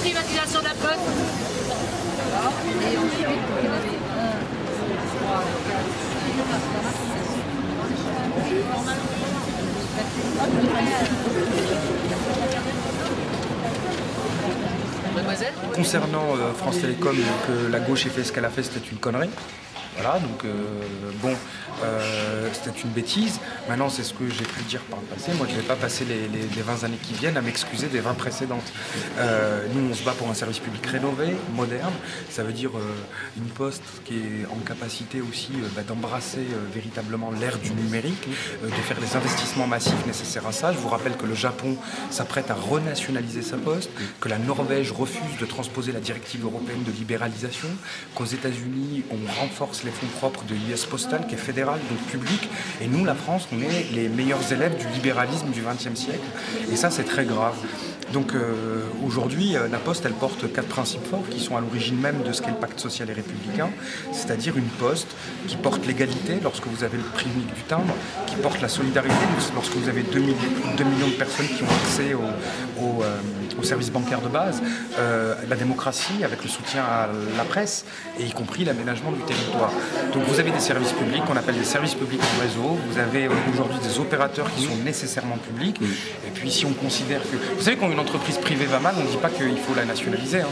privatisation de la poste. Et ensuite, il y avait 1, 3, 4, Mademoiselle. Concernant France Télécom, que la gauche ait fait ce qu'elle a fait, c'était une connerie. Voilà, donc c'était une bêtise. Maintenant, c'est ce que j'ai pu dire par le passé. Moi, je ne vais pas passer les 20 années qui viennent à m'excuser des 20 précédentes. Nous, on se bat pour un service public rénové, moderne. Ça veut dire une poste qui est en capacité aussi d'embrasser véritablement l'ère du numérique, de faire les investissements massifs nécessaires à ça. Je vous rappelle que le Japon s'apprête à renationaliser sa poste, que la Norvège refuse de transposer la directive européenne de libéralisation, qu'aux États-Unis, on renforce les fonds propres de l'US Postal, qui est fédéral, donc public. Et nous, la France, on est les meilleurs élèves du libéralisme du XXe siècle. Et ça, c'est très grave. Donc aujourd'hui, la Poste, elle porte 4 principes forts qui sont à l'origine même de ce qu'est le pacte social et républicain, c'est-à-dire une Poste qui porte l'égalité lorsque vous avez le prix unique du timbre, qui porte la solidarité lorsque vous avez 2 millions de personnes qui ont accès aux services bancaires de base, la démocratie avec le soutien à la presse, et y compris l'aménagement du territoire. Donc vous avez des services publics qu'on appelle des services publics en réseau, vous avez aujourd'hui des opérateurs qui sont nécessairement publics, et puis si on considère que... Vous savez, quand une entreprise privée va mal, on ne dit pas qu'il faut la nationaliser.